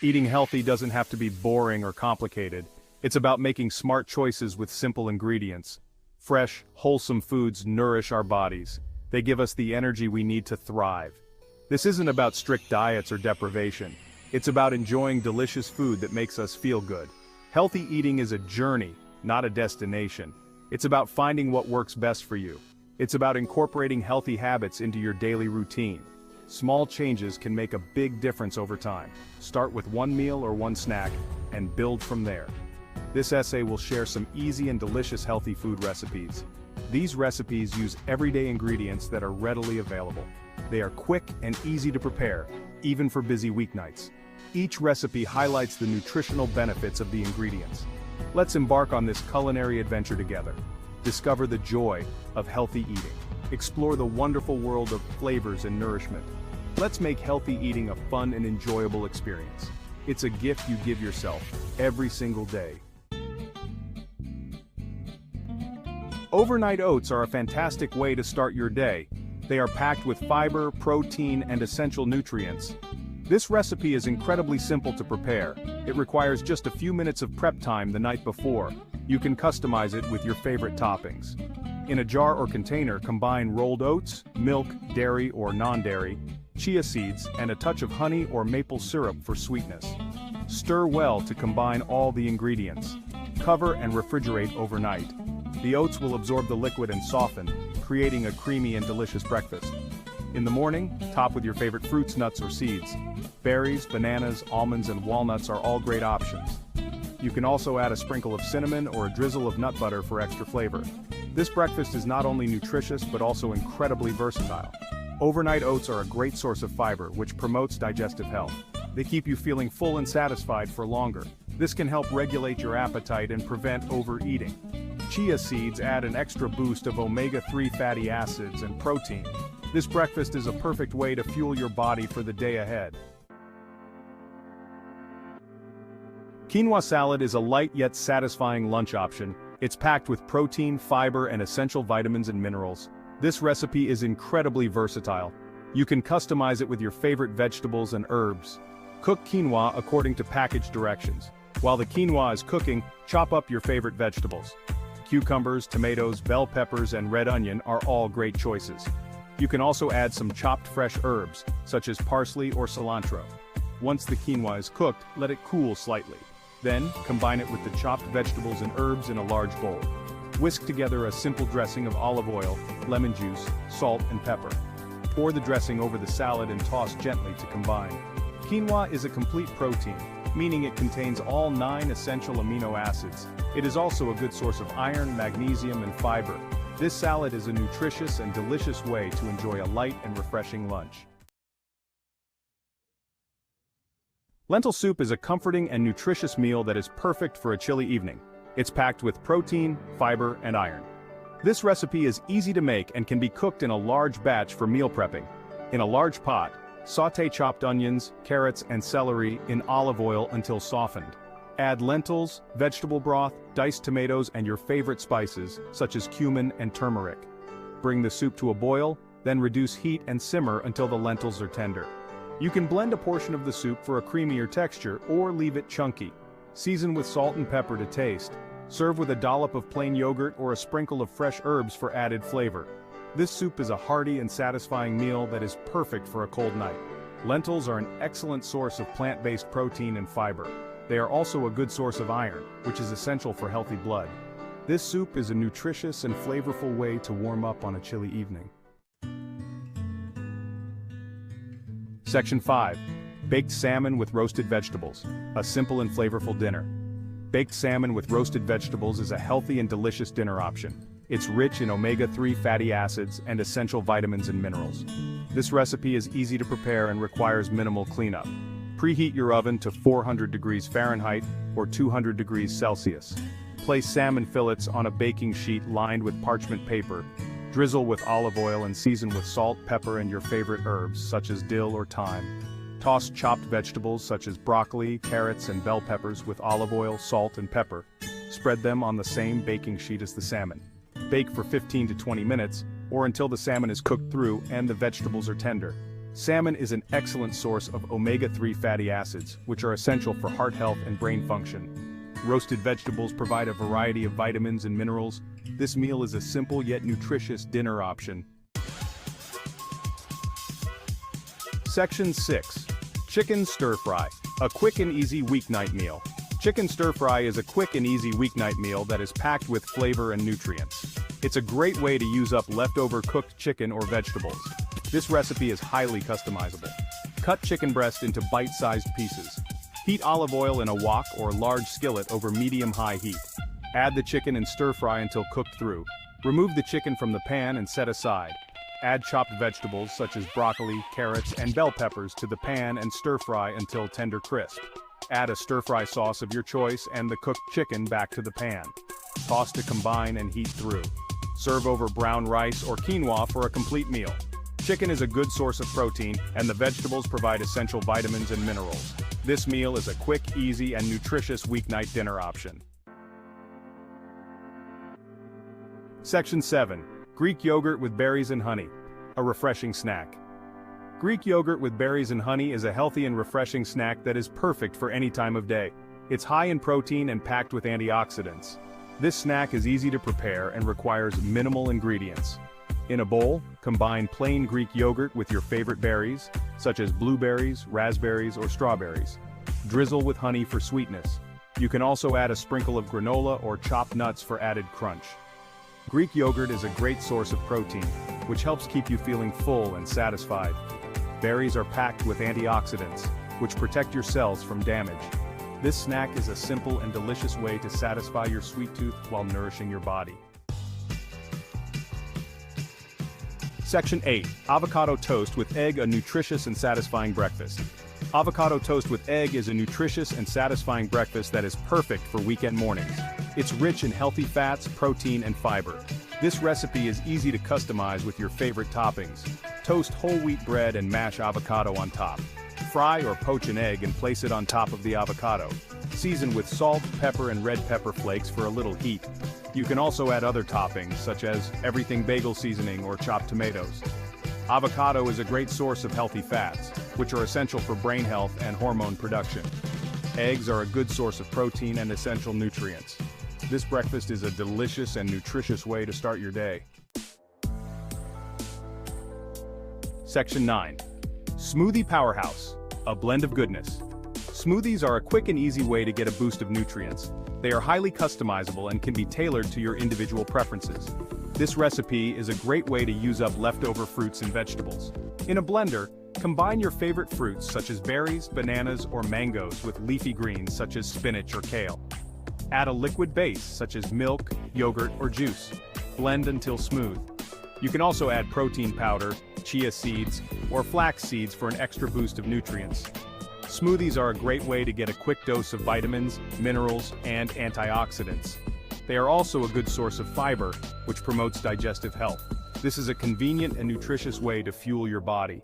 Eating healthy doesn't have to be boring or complicated. It's about making smart choices with simple ingredients. Fresh, wholesome foods nourish our bodies. They give us the energy we need to thrive. This isn't about strict diets or deprivation. It's about enjoying delicious food that makes us feel good. Healthy eating is a journey, not a destination. It's about finding what works best for you. It's about incorporating healthy habits into your daily routine. Small changes can make a big difference over time. Start with one meal or one snack, and build from there. This essay will share some easy and delicious healthy food recipes. These recipes use everyday ingredients that are readily available. They are quick and easy to prepare, even for busy weeknights. Each recipe highlights the nutritional benefits of the ingredients. Let's embark on this culinary adventure together. Discover the joy of healthy eating. Explore the wonderful world of flavors and nourishment. Let's make healthy eating a fun and enjoyable experience. It's a gift you give yourself every single day. Overnight oats are a fantastic way to start your day. They are packed with fiber, protein, and essential nutrients. This recipe is incredibly simple to prepare. It requires just a few minutes of prep time the night before. You can customize it with your favorite toppings. In a jar or container, combine rolled oats, milk, dairy or non-dairy, chia seeds, and a touch of honey or maple syrup for sweetness. Stir well to combine all the ingredients. Cover and refrigerate overnight. The oats will absorb the liquid and soften, creating a creamy and delicious breakfast. In the morning, top with your favorite fruits, nuts, or seeds. Berries, bananas, almonds, and walnuts are all great options. You can also add a sprinkle of cinnamon or a drizzle of nut butter for extra flavor. This breakfast is not only nutritious but also incredibly versatile. Overnight oats are a great source of fiber, which promotes digestive health. They keep you feeling full and satisfied for longer. This can help regulate your appetite and prevent overeating. Chia seeds add an extra boost of omega-3 fatty acids and protein. This breakfast is a perfect way to fuel your body for the day ahead. Quinoa salad is a light yet satisfying lunch option. It's packed with protein, fiber, and essential vitamins and minerals. This recipe is incredibly versatile. You can customize it with your favorite vegetables and herbs. Cook quinoa according to package directions. While the quinoa is cooking, chop up your favorite vegetables. Cucumbers, tomatoes, bell peppers, and red onion are all great choices. You can also add some chopped fresh herbs, such as parsley or cilantro. Once the quinoa is cooked, let it cool slightly. Then, combine it with the chopped vegetables and herbs in a large bowl. Whisk together a simple dressing of olive oil, lemon juice, salt, and pepper. Pour the dressing over the salad and toss gently to combine. Quinoa is a complete protein, meaning it contains all 9 essential amino acids. It is also a good source of iron, magnesium, and fiber. This salad is a nutritious and delicious way to enjoy a light and refreshing lunch. Lentil soup is a comforting and nutritious meal that is perfect for a chilly evening. It's packed with protein, fiber, and iron. This recipe is easy to make and can be cooked in a large batch for meal prepping. In a large pot, sauté chopped onions, carrots, and celery in olive oil until softened. Add lentils, vegetable broth, diced tomatoes, and your favorite spices, such as cumin and turmeric. Bring the soup to a boil, then reduce heat and simmer until the lentils are tender. You can blend a portion of the soup for a creamier texture or leave it chunky. Season with salt and pepper to taste. Serve with a dollop of plain yogurt or a sprinkle of fresh herbs for added flavor. This soup is a hearty and satisfying meal that is perfect for a cold night. Lentils are an excellent source of plant-based protein and fiber. They are also a good source of iron, which is essential for healthy blood. This soup is a nutritious and flavorful way to warm up on a chilly evening. Section 5. Baked salmon with roasted vegetables. A simple and flavorful dinner. Baked salmon with roasted vegetables is a healthy and delicious dinner option. It's rich in omega-3 fatty acids and essential vitamins and minerals. This recipe is easy to prepare and requires minimal cleanup. Preheat your oven to 400 degrees Fahrenheit or 200 degrees Celsius. Place salmon fillets on a baking sheet lined with parchment paper. Drizzle with olive oil and season with salt, pepper, and your favorite herbs, such as dill or thyme. Toss chopped vegetables such as broccoli, carrots, and bell peppers with olive oil, salt, and pepper. Spread them on the same baking sheet as the salmon. Bake for 15 to 20 minutes, or until the salmon is cooked through and the vegetables are tender. Salmon is an excellent source of omega-3 fatty acids, which are essential for heart health and brain function. Roasted vegetables provide a variety of vitamins and minerals. This meal is a simple yet nutritious dinner option. Section 6. Chicken Stir-Fry, a quick and easy weeknight meal. Chicken stir-fry is a quick and easy weeknight meal that is packed with flavor and nutrients. It's a great way to use up leftover cooked chicken or vegetables. This recipe is highly customizable. Cut chicken breast into bite-sized pieces. Heat olive oil in a wok or large skillet over medium-high heat. Add the chicken and stir-fry until cooked through. Remove the chicken from the pan and set aside. Add chopped vegetables such as broccoli, carrots, and bell peppers to the pan and stir-fry until tender crisp. Add a stir-fry sauce of your choice and the cooked chicken back to the pan. Toss to combine and heat through. Serve over brown rice or quinoa for a complete meal. Chicken is a good source of protein, and the vegetables provide essential vitamins and minerals. This meal is a quick, easy, and nutritious weeknight dinner option. Section 7. Greek yogurt with berries and honey. A refreshing snack. Greek yogurt with berries and honey is a healthy and refreshing snack that is perfect for any time of day. It's high in protein and packed with antioxidants. This snack is easy to prepare and requires minimal ingredients. In a bowl, combine plain Greek yogurt with your favorite berries, such as blueberries, raspberries, or strawberries. Drizzle with honey for sweetness. You can also add a sprinkle of granola or chopped nuts for added crunch. Greek yogurt is a great source of protein, which helps keep you feeling full and satisfied. Berries are packed with antioxidants, which protect your cells from damage. This snack is a simple and delicious way to satisfy your sweet tooth while nourishing your body. Section 8. Avocado toast with egg, a nutritious and satisfying breakfast. Avocado toast with egg is a nutritious and satisfying breakfast that is perfect for weekend mornings. It's rich in healthy fats, protein, and fiber. This recipe is easy to customize with your favorite toppings. Toast whole wheat bread and mash avocado on top. Fry or poach an egg and place it on top of the avocado. Season with salt, pepper, and red pepper flakes for a little heat. You can also add other toppings such as everything bagel seasoning or chopped tomatoes. Avocado is a great source of healthy fats, which are essential for brain health and hormone production. Eggs are a good source of protein and essential nutrients. This breakfast is a delicious and nutritious way to start your day. Section 9. Smoothie Powerhouse, a blend of goodness. Smoothies are a quick and easy way to get a boost of nutrients. They are highly customizable and can be tailored to your individual preferences. This recipe is a great way to use up leftover fruits and vegetables. In a blender, combine your favorite fruits such as berries, bananas, or mangoes with leafy greens such as spinach or kale. Add a liquid base such as milk, yogurt, or juice. Blend until smooth. You can also add protein powder, chia seeds, or flax seeds for an extra boost of nutrients. Smoothies are a great way to get a quick dose of vitamins, minerals, and antioxidants. They are also a good source of fiber, which promotes digestive health. This is a convenient and nutritious way to fuel your body.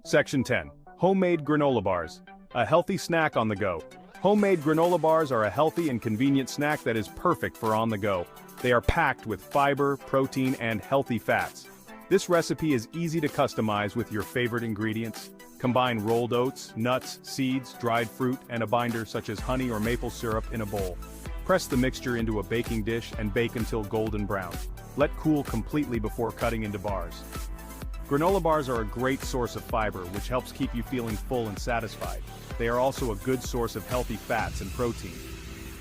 Section 10. Homemade granola bars. A healthy snack on the go. Homemade granola bars are a healthy and convenient snack that is perfect for on the go. They are packed with fiber, protein, and healthy fats. This recipe is easy to customize with your favorite ingredients. Combine rolled oats, nuts, seeds, dried fruit, and a binder such as honey or maple syrup in a bowl. Press the mixture into a baking dish and bake until golden brown. Let cool completely before cutting into bars. Granola bars are a great source of fiber, which helps keep you feeling full and satisfied. They are also a good source of healthy fats and protein.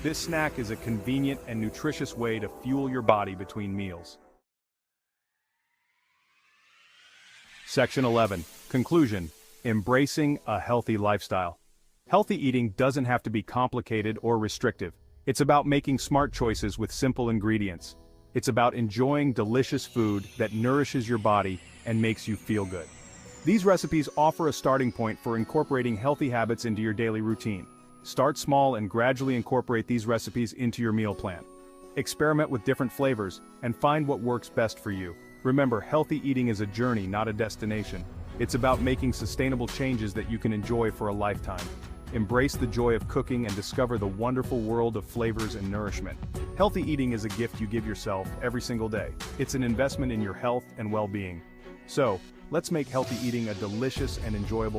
This snack is a convenient and nutritious way to fuel your body between meals. Section 11. Conclusion. Embracing a healthy lifestyle. Healthy eating doesn't have to be complicated or restrictive. It's about making smart choices with simple ingredients. It's about enjoying delicious food that nourishes your body and makes you feel good. These recipes offer a starting point for incorporating healthy habits into your daily routine. Start small and gradually incorporate these recipes into your meal plan. Experiment with different flavors and find what works best for you. Remember, healthy eating is a journey, not a destination. It's about making sustainable changes that you can enjoy for a lifetime. Embrace the joy of cooking and discover the wonderful world of flavors and nourishment. Healthy eating is a gift you give yourself every single day. It's an investment in your health and well-being. So, let's make healthy eating a delicious and enjoyable